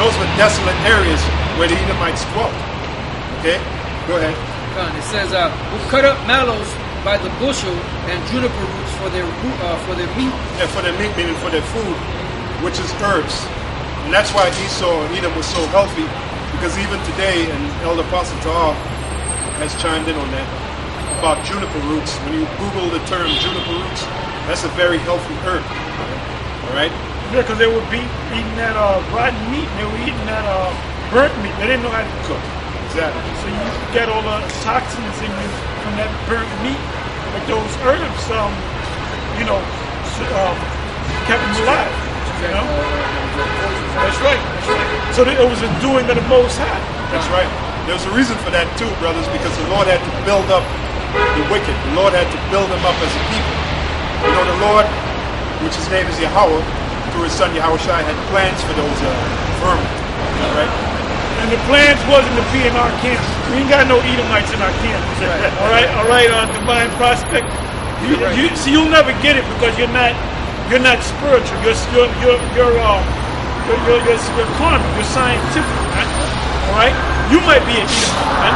those were desolate areas where the Edomites dwelt. Okay, go ahead. It says, who cut up mallows by the bushel and juniper roots for their meat. Yeah, for their meat, meaning for their food, which is herbs. And that's why Edom was so healthy, because even today, and Elder Apostle Tahar has chimed in on that, about juniper roots. When you Google the term juniper roots, that's a very healthy herb. All right? Yeah, because they would be eating that rotten meat, and they were eating that burnt meat. They didn't know how to cook. Exactly. So you get all the toxins in you from that burnt meat. But those herbs, kept them alive. You know? That's right. That's right. So it was a doing of the Most High. That's right. There's a reason for that too, brothers, because the Lord had to build up the wicked. The Lord had to build them up as a people. You know, the Lord, which his name is Yahweh, through his son Yahushua, had plans for those vermin. Right? And the plans wasn't to be in our camp. We ain't got no Edomites in our camp. Right. All right, on Divine Prospect. You'll never get it because you're not spiritual. You're carnal. You're scientific, man. All right. You might be an Edomite, man.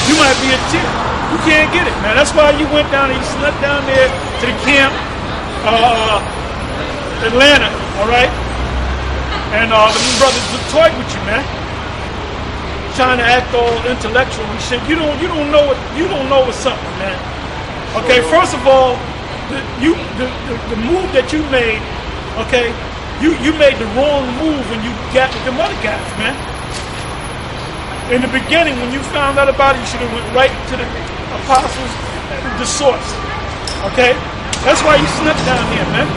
You might be a Tyr. You can't get it, man. That's why you went down and you slept down there to the camp, Atlanta. All right. And the brothers toyed with you, man. Trying to act all intellectual and shit. You don't know what's something, man. Okay, first of all, the move that you made, okay, you made the wrong move when you got with them other guys, man. In the beginning, when you found out about it, you should have went right to the apostles, the source. Okay? That's why you slipped down there, man.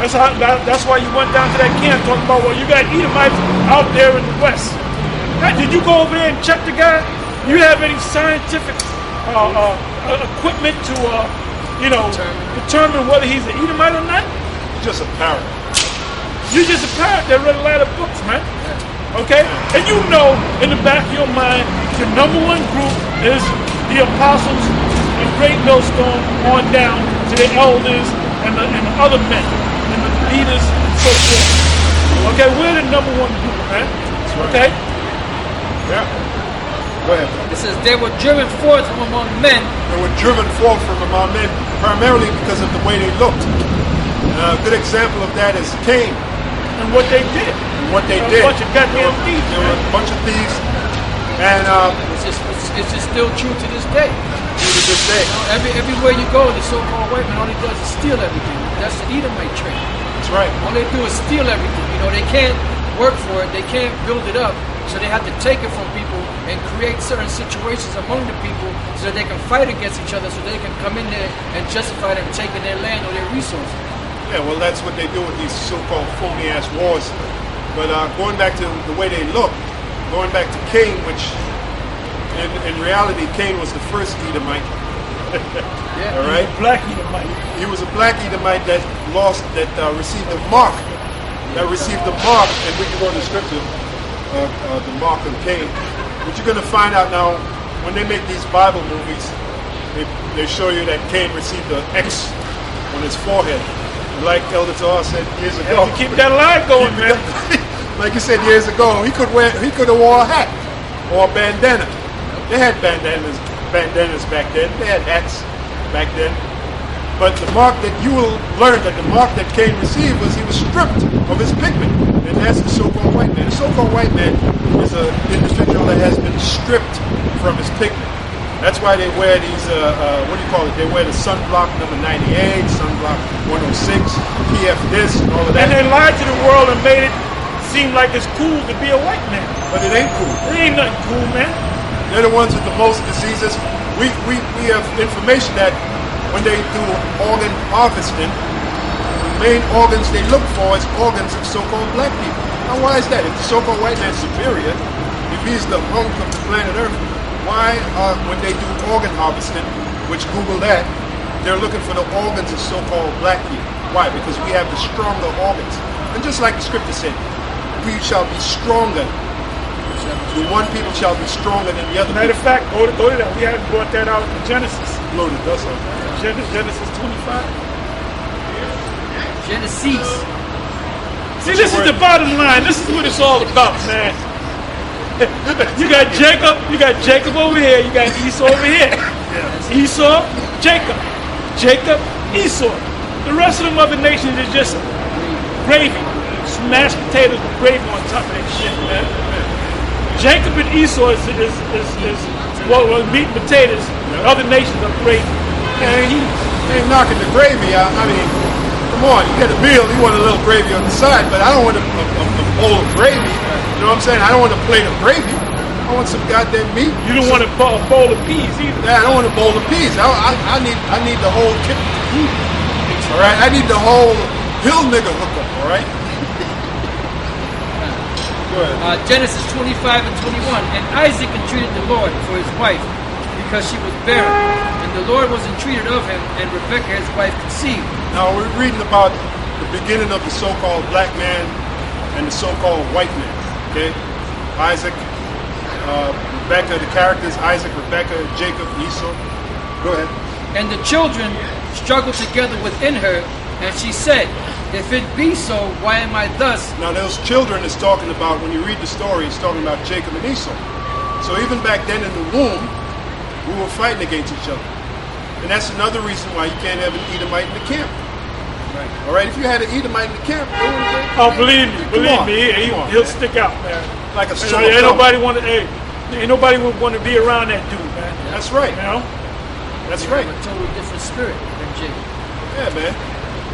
That's why you went down to that camp talking about, well, you got Edomites out there in the west. Did you go over there and check the guy? You have any scientific equipment to, determine whether he's an Edomite or not? Just a parrot. You're just a parrot that read a lot of books, man. Okay? And you know, in the back of your mind, the number one group is the apostles and Great Millstone on down to the elders and the other men and the leaders and so forth. Okay? We're the number one group, man. Okay? Yeah. Go ahead. It says they were driven forth from among men. They were driven forth from among men primarily because of the way they looked. A good example of that is Cain. And what they did. A bunch of goddamn thieves. They were a bunch of thieves. And it's just still true to this day. To this day. Everywhere you go, the so-called white man, all he does is steal everything. That's the Edomite trait. That's right. All they do is steal everything. They can't work for it. They can't build it up. So they have to take it from people and create certain situations among the people so that they can fight against each other, so they can come in there and justify them taking their land or their resources. Yeah, well, that's what they do with these so-called phony-ass wars. But going back to the way they look, going back to Cain, which in reality, Cain was the first Edomite. Yeah, all right? Black Edomite. He was a black Edomite that received the mark. That received the mark, and we can go to the scripture. The mark of Cain. What you're going to find out now, when they make these Bible movies, they show you that Cain received the X on his forehead. Like Elder Tahar said years ago. Keep that line going, man. Like you said years ago, he could have wore a hat or a bandana. They had bandanas back then. They had hats back then. But the mark that you will learn that the mark that Cain received was he was stripped of his pigment. And that's the so-called white man. The so-called white man is an individual that has been stripped from his pigment. That's why they wear these, They wear the sunblock number 98, sunblock 106, PF this, and all of that. And they lied to the world and made it seem like it's cool to be a white man. But it ain't cool. It ain't nothing cool, man. They're the ones with the most diseases. We have information that when they do organ harvesting, the main organs they look for is organs of so-called black people. Now, why is that? If the so-called white man's superior, if he's the hunk of the planet Earth, why when they do organ harvesting, which Google that, they're looking for the organs of so-called black people? Why? Because we have the stronger organs. And just like the scripture said, we shall be stronger. The one people shall be stronger than the other. Matter of fact, go to that. We haven't brought that out in Genesis. Loaded does so. Genesis 25. Genesis. See, this is the bottom line. This is what it's all about, man. You got Jacob over here. You got Esau over here. Esau, Jacob. Jacob, Esau. The rest of them other nations is just gravy. Smashed potatoes with gravy on top of that shit, man. Jacob and Esau is meat and potatoes. The other nations are gravy. And he ain't knocking the gravy out. I mean, come on, you get a meal, you want a little gravy on the side, but I don't want a bowl of gravy. You know what I'm saying? I don't want a plate of gravy. I want some goddamn meat. You don't want a bowl of peas either. Yeah, I don't want a bowl of peas. I need the whole kit. All right, I need the whole hill nigga hookup. All right. Go ahead. Genesis 25 and 21. And Isaac entreated the Lord for his wife, because she was barren, and the Lord was entreated of him, and Rebekah his wife conceived. Now we're reading about the beginning of the so-called black man and the so-called white man. Okay, Isaac, Rebekah. The characters: Isaac, Rebekah, Jacob, Esau. Go ahead. And the children struggled together within her, and she said, "If it be so, why am I thus?" Now those children is talking about, when you read the story, it's talking about Jacob and Esau. So even back then in the womb, we were fighting against each other. And that's another reason why you can't have an Edomite in the camp. Right. All right, if you had an Edomite in the camp, believe me, he'll stick out, man. Like a ain't nobody would want to be around that dude, man. That's right. You know? That's right. A totally different spirit than Jacob. Yeah, man.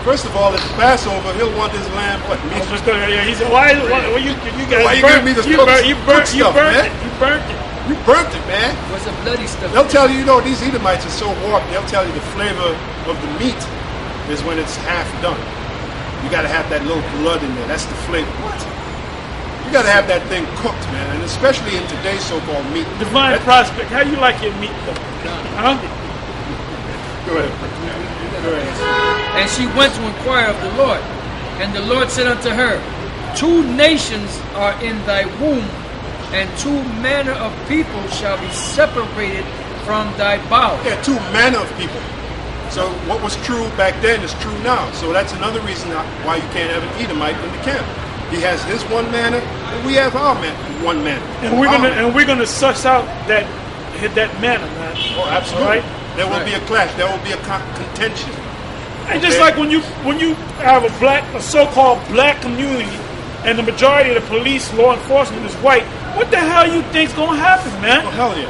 First of all, at the Passover, he'll want his lamb. What? He said, "Why you guys? Why you giving me this you burnt it. You burnt it. You burnt it, man." What's the bloody stuff? They'll tell you, these Edomites are so warped. They'll tell you the flavor of the meat is when it's half done. You got to have that little blood in there. That's the flavor. What? You got to have that thing cooked, man, and especially in today's so-called meat. Divine prospect. How you like your meat, though? Huh? Go ahead. And she went to inquire of the Lord. And the Lord said unto her, 2 nations are in thy womb, and 2 manner of people shall be separated from thy bowels. Yeah, 2 manner of people. So what was true back then is true now. So that's another reason why you can't have an Edomite in the camp. He has his one manner, and we have our one manner. And we're gonna suss out that manner, man. Oh, absolutely. Right? There will be a clash. There will be a contention. And just like when you have a so-called black community, and the majority of the police, law enforcement is white, what the hell you think's gonna happen, man? Oh, hell yeah.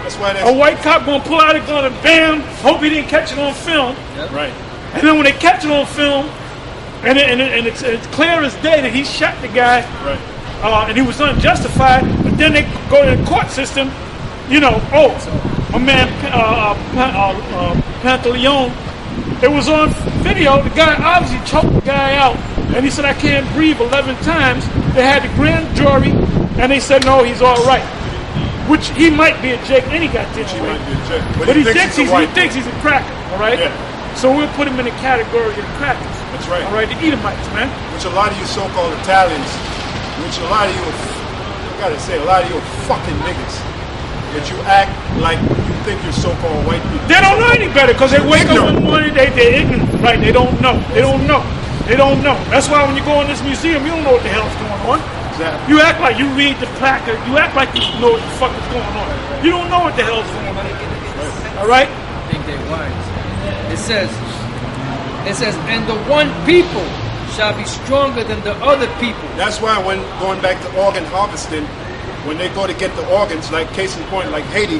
That's why a white cop gonna pull out a gun and bam, hope he didn't catch it on film. Yep. Right. And then when they catch it on film, and it's clear as day that he shot the guy, right, and he was unjustified, but then they go to the court system, my man Pantaleon, it was on video, the guy obviously choked the guy out, and he said, "I can't breathe" 11 times. They had the grand jury, and they said, "No, he's all right." Which he might be a Jake, and he got this way. But he thinks he's a cracker, all right? Yeah. So we'll put him in the category of crackers. That's right. All right, the Edomites, man. Which a lot of you so-called Italians, which a lot of you are fucking niggas. But you act like you think you're so-called white people. They don't know any better because they wake up in the morning, they're ignorant, right? They don't know. That's why when you go in this museum, you don't know what the hell's going on. Exactly. You act like you read the placard. You act like you know what the fuck is going on. You don't know what the hell's going on. All right? I think they're wise. It says, and the one people shall be stronger than the other people. That's why when going back to organ harvesting, when they go to get the organs, like case in point, like Haiti,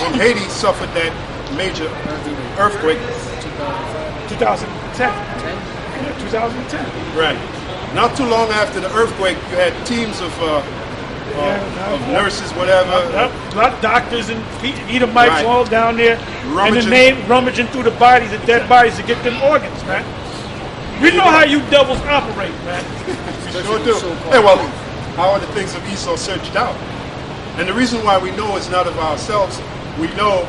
when Haiti suffered that major earthquake, 2010. 2010. Right. Not too long after the earthquake, you had teams of nurses, whatever. A lot of doctors and Edomites right, all down there, rummaging through the bodies, the dead bodies to get them organs, man. We know how you devils operate, man. Sure do. Hey, well, how are the things of Esau searched out? And the reason why we know it's not of ourselves, we know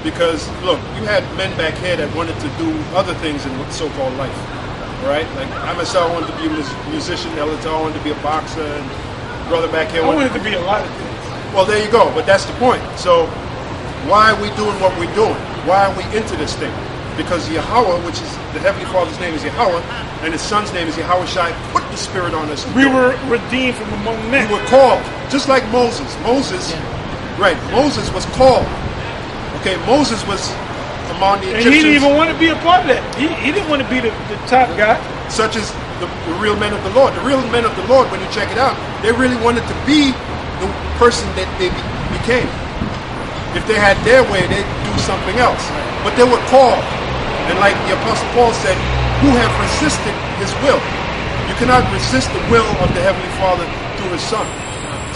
because, look, you had men back here that wanted to do other things in so-called life. Right? Like I myself wanted to be a musician, Elatar wanted to be a boxer, and brother back here wanted to be a lot of things. Well, there you go, but that's the point. So why are we doing what we're doing? Why are we into this thing? because Yahweh, which is the Heavenly Father's name is Yahweh, and His Son's name is Yahweh Shai, put the Spirit on us. We were redeemed from among men. We were called, just like Moses. Moses was called. Okay, Moses was among the Egyptians. And he didn't even want to be a part of that. He didn't want to be the top guy. Such as the real men of the Lord. The real men of the Lord, when you check it out, they really wanted to be the person that they became. If they had their way, they'd do something else. But they were called. And like the Apostle Paul said, who have resisted His will. You cannot resist the will of the Heavenly Father through His Son.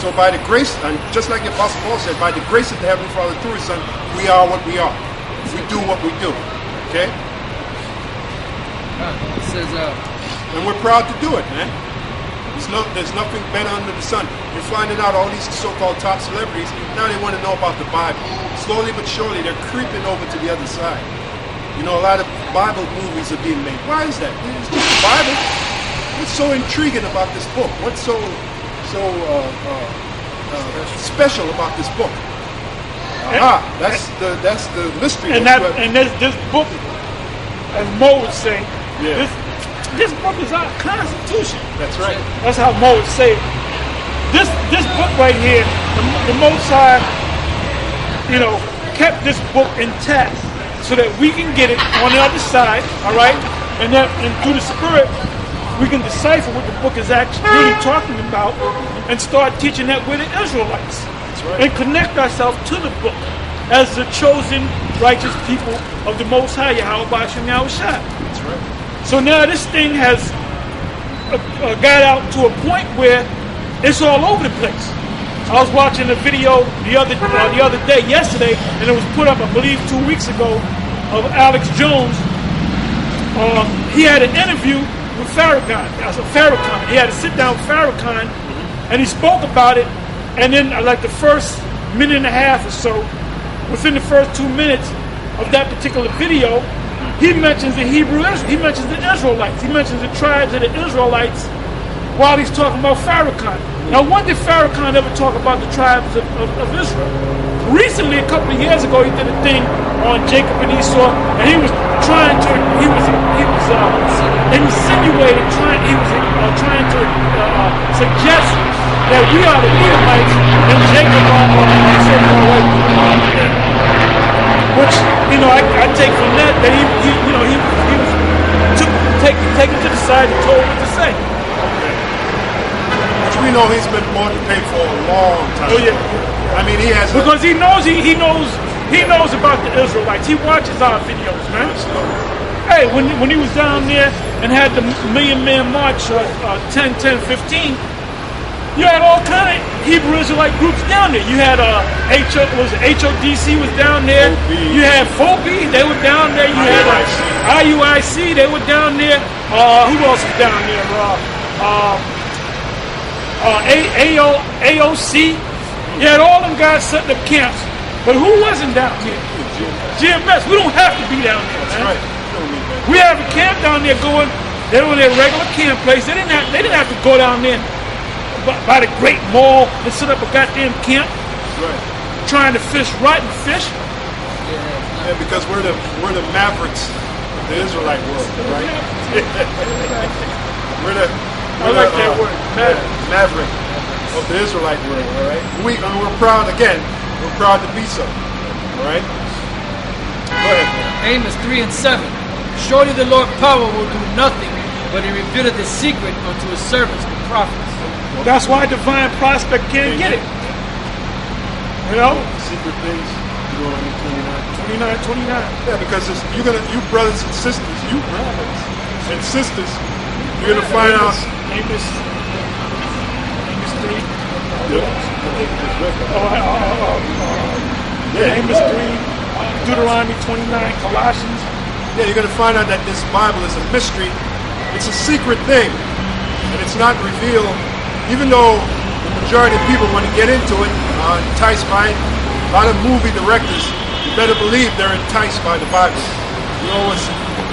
So by the grace, and just like the Apostle Paul said, by the grace of the Heavenly Father through His Son, we are what we are. We do what we do. Okay? It says, and we're proud to do it, man. There's nothing better under the sun. You're finding out all these so-called top celebrities, now they want to know about the Bible. Slowly but surely, they're creeping over to the other side. You know, a lot of Bible movies are being made. Why is that? It's just the Bible. What's so intriguing about this book? What's so special about this book? That's the mystery. And this book, as Mo would say, this book is our Constitution. That's right. That's how Mo would say it. This book right here, the Most High, kept this book intact so that we can get it on the other side, all right? And through the Spirit, we can decipher what the book is actually really talking about and start teaching that we're the Israelites. That's right. And connect ourselves to the book as the chosen righteous people of the Most High, Yahweh B'Ashem Yahweh Shai. That's right. So now this thing has got out to a point where it's all over the place. I was watching a video yesterday, and it was put up, I believe, 2 weeks ago, of Alex Jones. He had an interview with Farrakhan. He had to sit down with Farrakhan, and he spoke about it. And then, like the first minute and a half or so, within the first 2 minutes of that particular video, he mentions the he mentions the Israelites. He mentions the tribes of the Israelites while he's talking about Farrakhan. Now, when did Farrakhan ever talk about the tribes of Israel? Recently, a couple of years ago, he did a thing on Jacob and Esau, and he was trying to suggest that we are the Edomites and Jacob are so-called white people. Which, I take from that he was taken to the side and told what to say. Which we know he's been more than paid for a long time. Oh yeah. I mean, he has because he knows about the Israelites. He watches our videos, man. Hey, when he was down there and had the Million Man March 10-10-15, you had all kind of Hebrew Israelite groups down there. You had HODC was down there. You had FOBI, they were down there. You had IUIC, they were down there. Who else was down there? AOC. You had all them guys setting up camps. But who wasn't down here? GMS. We don't have to be down there, man. That's right. We have a camp down there going. They were their regular camp place. They didn't have to go down there by the Great Mall and set up a goddamn camp. Right. Trying to fish rotten fish. Yeah, because we're the Mavericks of the Israelite world, right? we're I like that word, Maverick of the Israelite world, all right? We're proud, again, we're proud to be so, all right? Go ahead. Amos 3 and 7. Surely the Lord power will do nothing, but He revealed the secret unto His servants, the prophets. That's why Divine Prospect can't get it. Secret things. 29. Yeah, because you brothers and sisters, you're gonna find out. Amos 3. Amos 3, Deuteronomy 29, Colossians. Yeah, you're gonna find out that this Bible is a mystery. It's a secret thing, and it's not revealed. Even though the majority of people want to get into it, enticed by it, a lot of movie directors, you better believe they're enticed by the Bible. You always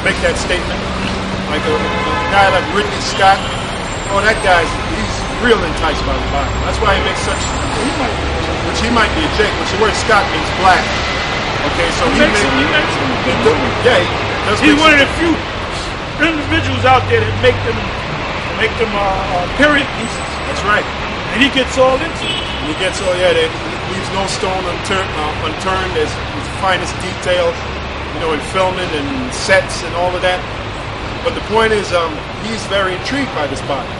make that statement. Like a guy like Ridley Scott, that guy's, he's real enticed by the Bible. That's why he makes such, he might be a Jake, which the word Scott means black. Okay, so he makes He's one of the few individuals out there that make them period pieces. That's right. And he gets all into it. And he gets all, yeah, leaves no stone unturned. There's his finest detail, in filming and sets and all of that. But the point is, he's very intrigued by this Bible.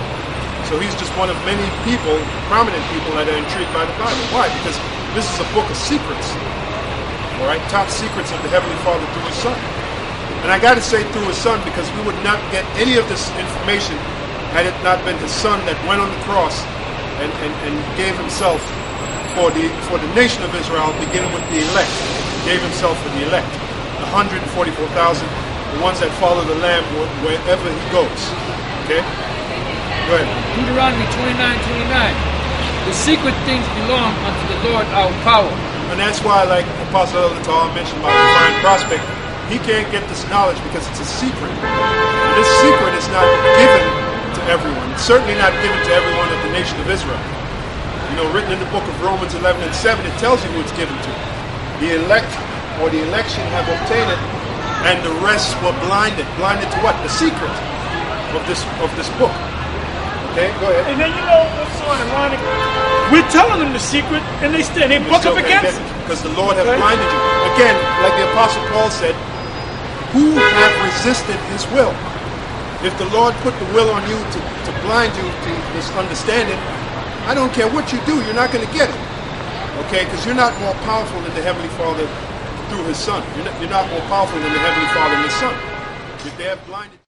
So he's just one of many people, prominent people, that are intrigued by the Bible. Why? Because this is a book of secrets. All right, top secrets of the Heavenly Father through His Son. And I got to say through His Son, because we would not get any of this information had it not been His Son that went on the cross and gave Himself for the nation of Israel, beginning with the elect. Gave Himself for the elect, the 144,000, the ones that follow the Lamb wherever He goes. Okay. Go ahead. Deuteronomy 29:29. The secret things belong unto the Lord our power. And that's why, like Apostle Elder Tal mentioned about divine prospect, he can't get this knowledge because it's a secret. And this secret is not given to everyone. It's certainly not given to everyone of the nation of Israel. Written in the book of Romans 11 and 7, it tells you who it's given to. The elect or the election have obtained it, and the rest were blinded. Blinded to what? The secret of this book. Okay, go ahead. And then what's so ironic? We're telling them the secret, and they buck up against it. Because the Lord has blinded you. Again, like the Apostle Paul said, who have resisted His will? If the Lord put the will on you to blind you to this understanding, I don't care what you do, you're not going to get it. Okay, because you're not more powerful than the Heavenly Father through His Son. You're not more powerful than the Heavenly Father and His Son. If they have blinded